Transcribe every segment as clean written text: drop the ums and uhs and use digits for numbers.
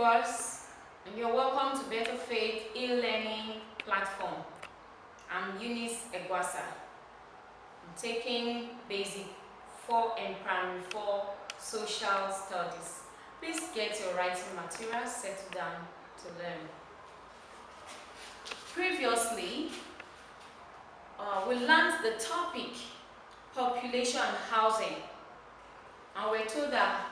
viewers, and you're welcome to Better Faith e-learning platform. I'm Eunice Egwasa. I'm taking Basic 4 and Primary 4 Social Studies. Please get your writing materials settled down to learn. Previously, we learned the topic population and housing, and we're told that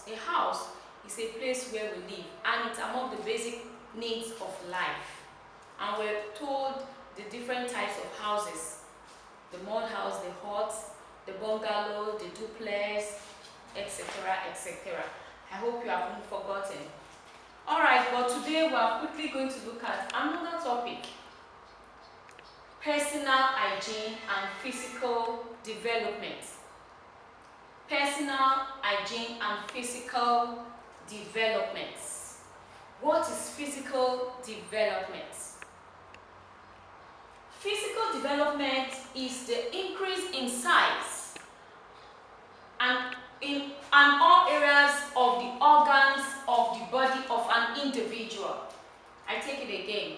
a house is a place where we live, and it's among the basic needs of life. And we're told the different types of houses: the mud house, the hut, the bungalow, the duplex, etc., etc. I hope you haven't forgotten. Alright, but today we are quickly going to look at another topic: personal hygiene and physical development. Personal hygiene and physical development. What is physical development? Physical development is the increase in size and in all areas of the organs of the body of an individual. I take it again.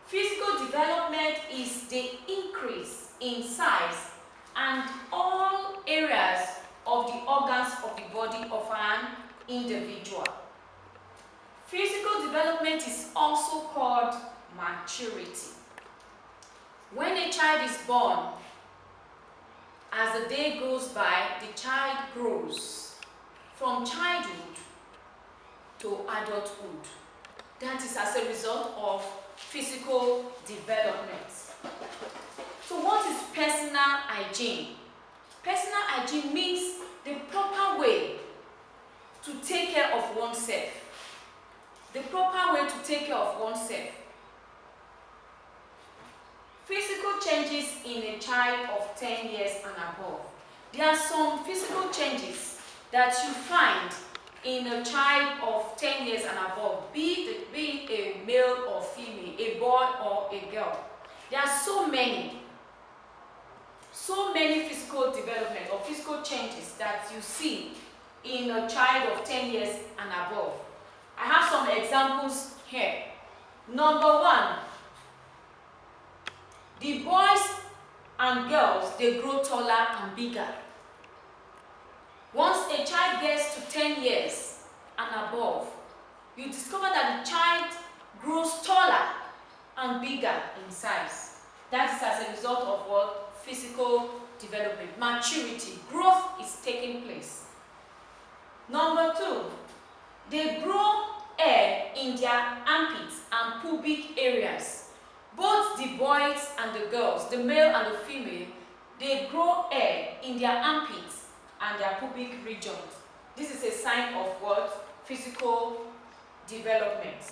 Physical development is the increase in size and all areas of the organs of the body of an individual. Physical development is also called maturity. When a child is born, as the day goes by, the child grows from childhood to adulthood. That is as a result of physical development. So what is personal hygiene? Personal hygiene means the proper way to take care of oneself. The proper way to take care of oneself. Physical changes in a child of 10 years and above. There are some physical changes that you find in a child of 10 years and above, be it a male or female, a boy or a girl. There are so many physical development or physical changes that you see in a child of 10 years and above. I have some examples here. Number one, the boys and girls, they grow taller and bigger. Once a child gets to 10 years and above, you discover that the child grows taller and bigger in size. That is as a result of what? Physical development. Maturity, growth is taking place. Number two, they grow hair in their armpits and pubic areas. Both the boys and the girls, the male and the female, they grow hair in their armpits and their pubic regions. This is a sign of what? Physical development.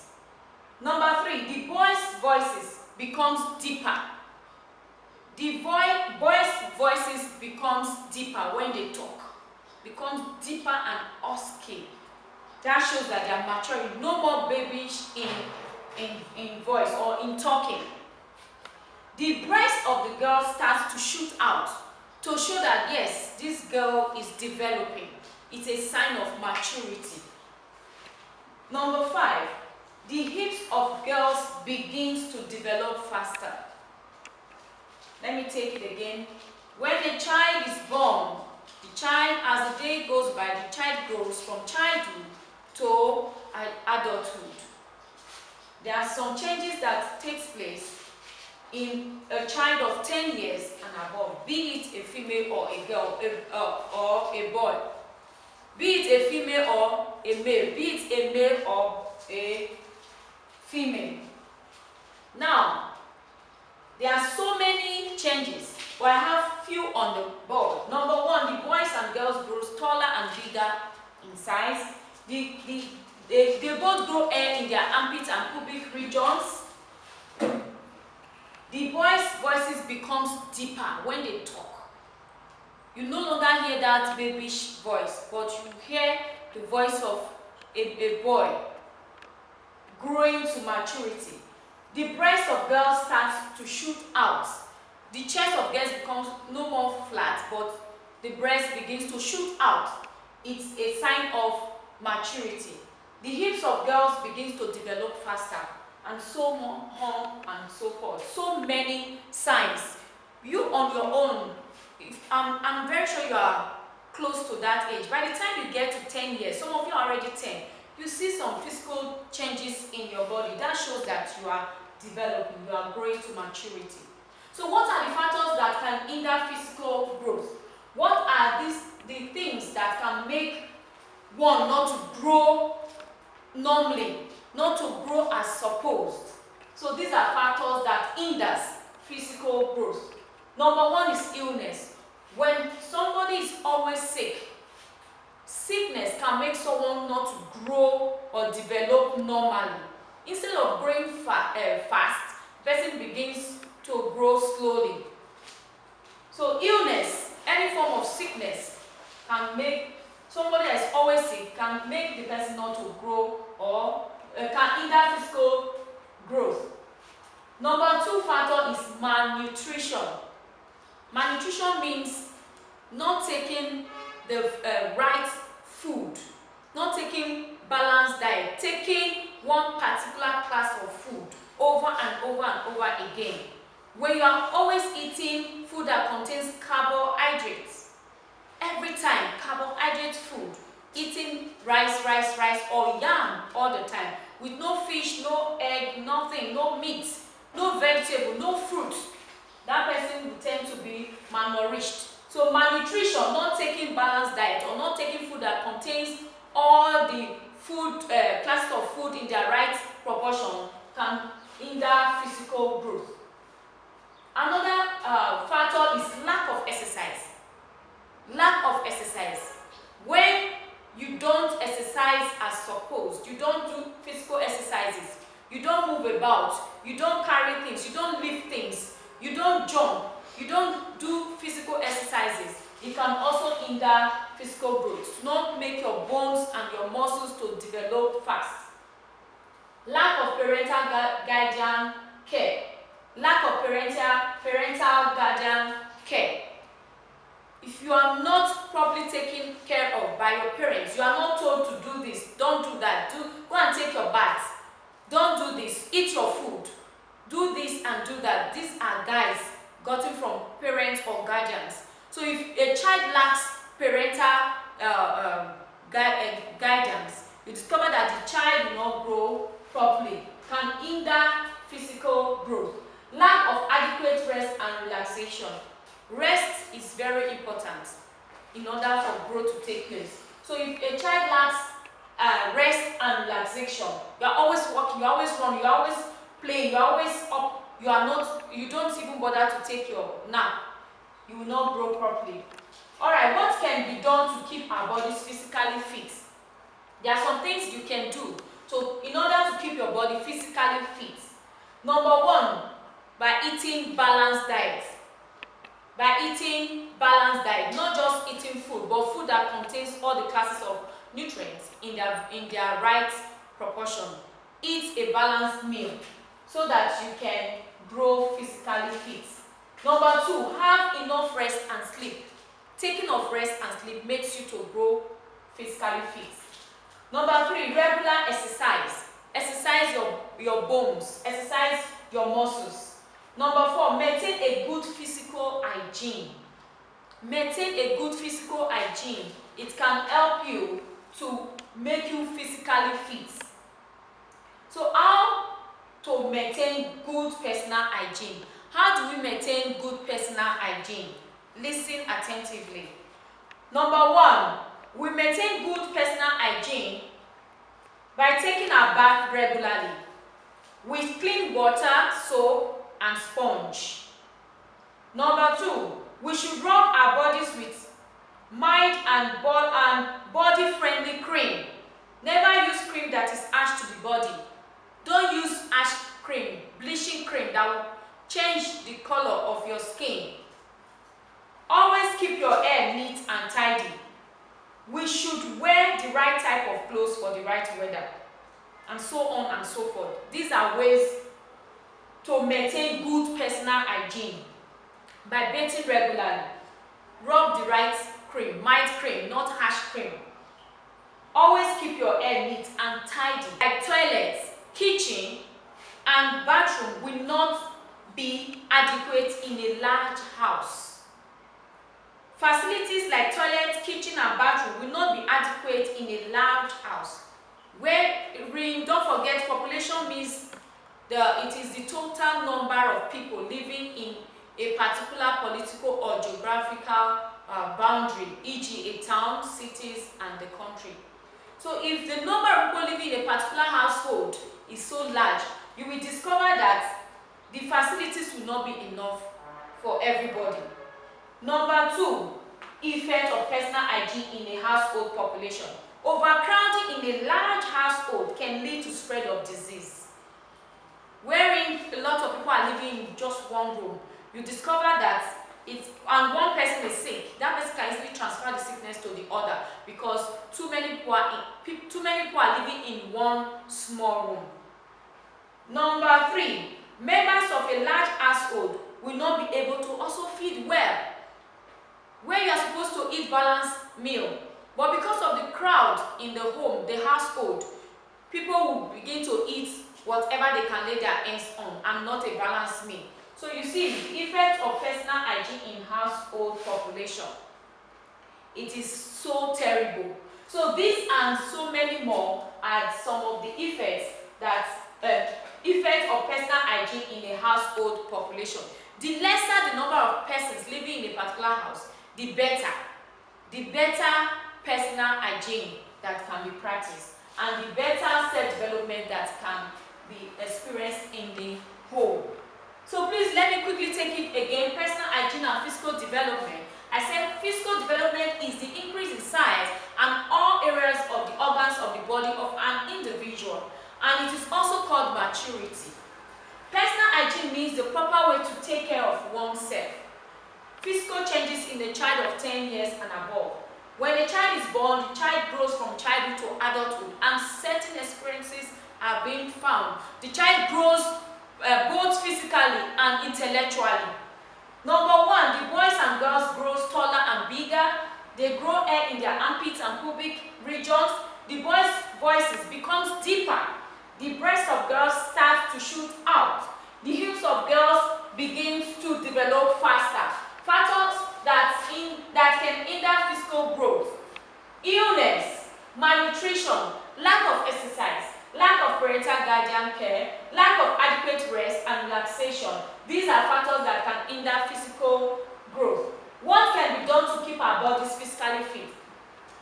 Number three, the boys' voices becomes deeper. The boys' voices becomes deeper when they talk. Becomes deeper and husky. That shows that they are maturing. No more babyish in voice or in talking. The breast of the girl starts to shoot out to show that yes, this girl is developing. It's a sign of maturity. Number five, the hips of girls begins to develop faster. Let me take it again. When a child is born, the child, as the day goes by, the child grows from childhood to adulthood. There are some changes that takes place in a child of 10 years and above, be it a female or a girl or a boy, be it a female or a male, be it a male or a female. Now, there are so many changes, but I have few on the board. Number one, the boys and girls grow taller and bigger in size. They both grow hair in their armpits and pubic regions. The boys' voices becomes deeper when they talk. You no longer hear that babyish voice, but you hear the voice of a boy growing to maturity. The breast of girls starts to shoot out. The chest of girls becomes no more flat, but the breast begins to shoot out. It's a sign of maturity. the hips of girls begins to develop faster, and so on and so forth. So many signs. You on your own, I'm very sure you are close to that age. By the time you get to 10 years, some of you are already 10, you see some physical changes in your body. That shows that you are developing, you are growing to maturity. So what are the factors that can hinder physical growth? What are the things that can make one not to grow normally, not to grow as supposed? So these are factors that hinders physical growth. Number one is illness. When somebody is always sick, sickness can make someone not to grow or develop normally. Instead of growing fast, the person begins to grow slowly. So illness, any form of sickness, can make somebody that is always sick, can make the person not to grow or can hinder physical growth. Number two factor is malnutrition. Malnutrition means not taking the right food, not taking balanced diet, taking one particular class of food over and over and over again. When you are always eating food that contains carbohydrates, every time carbohydrate food, eating rice or yam all the time, with no fish, no egg, nothing, no meat, no vegetable, no fruit, that person will tend to be malnourished. So malnutrition, not taking balanced diet or not taking food that contains all the food classes of food in their right proportion, can hinder physical growth. Another factor is lack of exercise. Lack of exercise. When you don't exercise as supposed, you don't do physical exercises, you don't move about, you don't carry things, you don't lift things, you don't jump, you don't do physical exercises, it can also hinder physical growth, to not make your bones and your muscles to develop fast. Lack of parental guardian care. Lack of parental guardian care. If you are not properly taken care of by your parents, you are not told to do this, don't do that, go and take your bath, don't do this, eat your food, do this and do that. These are guides gotten from parents or guardians. So if a child lacks parental guidance, you discover that the child will not grow properly, can hinder physical growth. Lack of adequate rest and relaxation. Rest is very important in order for growth to take place. So if a child lacks rest and relaxation, you are always walking, you are always running, you are always playing, you are always up, you don't even bother to take your nap, you will not grow properly. Alright, what can be done to keep our bodies physically fit? There are some things you can do in order to keep your body physically fit. Number one, by eating balanced diet. By eating balanced diet, not just eating food, but food that contains all the classes of nutrients in their right proportion. Eat a balanced meal so that you can grow physically fit. Number two, have enough rest and sleep. Taking of rest and sleep makes you to grow physically fit. Number three, regular exercise. Exercise your bones, exercise your muscles. Number four, maintain a good physical hygiene. Maintain a good physical hygiene. It can help you to make you physically fit. So how to maintain good personal hygiene? How do we maintain good personal hygiene? Listen attentively. Number one, we maintain good personal hygiene by taking our bath regularly with clean water, soap, and sponge. Number two, we should rub our bodies with mild and body-friendly cream. Never use cream that is harsh to the body. Don't use harsh cream, bleaching cream that will change the color of your skin. Always keep your hair neat and tidy. We should wear the right type of clothes for the right weather, and so on and so forth. These are ways to maintain good personal hygiene by bathing regularly. Rub the right cream, mild cream, not harsh cream. Always keep your hair neat and tidy. Like toilets, kitchen, and bathroom will not be adequate in a large house. Facilities like toilet, kitchen, and bathroom will not be adequate in a large house. Don't forget, population means it is the total number of people living in a particular political or geographical boundary, e.g. a town, cities, and the country. So if the number of people living in a particular household is so large, you will discover that the facilities will not be enough for everybody. Number 2, effect of personal hygiene in a household population. Overcrowding in a large household can lead to spread of disease. Wherein a lot of people are living in just one room, you discover that and one person is sick, that person can easily transfer the sickness to the other because too many people are living in one small room. Number 3, members of a large household will not be able to also feed well. Where you are supposed to eat balanced meal, but because of the crowd in the home, the household, people will begin to eat whatever they can lay their hands on and not a balanced meal. So you see the effect of personal hygiene in household population. It is so terrible. So these and so many more are some of the effects effect of personal hygiene in a household population. The lesser the number of persons living in a particular house, the better personal hygiene that can be practiced, and the better self-development that can be experienced in the home. So please let me quickly take it again. Personal hygiene and physical development. I said physical development is the increase in size and all areas of the organs of the body of an individual, and it is also called maturity. Personal hygiene means the proper way to take care of oneself. Physical changes in a child of 10 years and above. When a child is born, the child grows from childhood to adulthood, and certain experiences are being found. The child grows both physically and intellectually. Number 1, the boys and girls grow taller and bigger. They grow hair in their armpits and pubic regions. The boys' voices becomes deeper. The breasts of girls start to shoot out. The hips of girls begins to develop faster. Factors that can hinder physical growth. Illness, malnutrition, lack of exercise, lack of parental guardian care, lack of adequate rest and relaxation. These are factors that can hinder physical growth. What can be done to keep our bodies physically fit?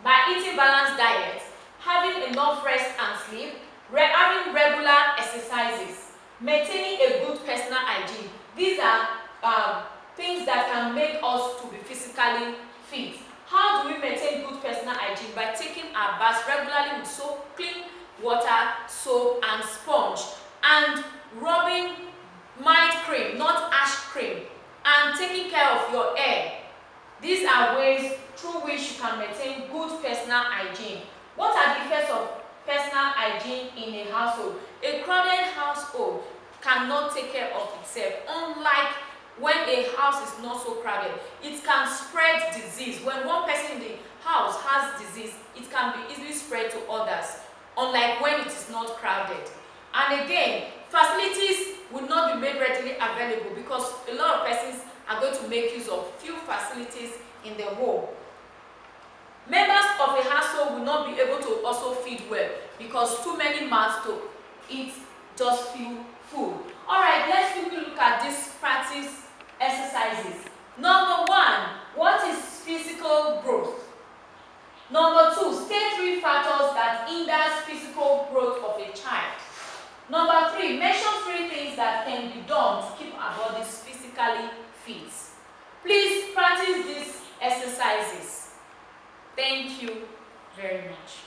By eating balanced diet, having enough rest and sleep, having regular exercises, maintaining a good personal hygiene. These are things that can make us to be physically fit. How do we maintain good personal hygiene? By taking our baths regularly with soap, clean water, soap, and sponge, and rubbing mild cream, not harsh cream, and taking care of your hair. These are ways through which you can maintain good personal hygiene. What are the effects of personal hygiene in a household? A crowded household cannot take care of itself, unlike when a house is not so crowded. It can spread disease. When one person in the house has disease, it can be easily spread to others, unlike when it is not crowded. And again, facilities will not be made readily available because a lot of persons are going to make use of few facilities in the home. Members of a household will not be able to also feed well because too many mouths to eat just few food. Alright, let's quickly look at these practice exercises. Number 1, what is physical growth? Number 2, state 3 factors that hinders physical growth of a child. Number 3, mention 3 things that can be done to keep our bodies physically fit. Please practice these exercises. Thank you very much.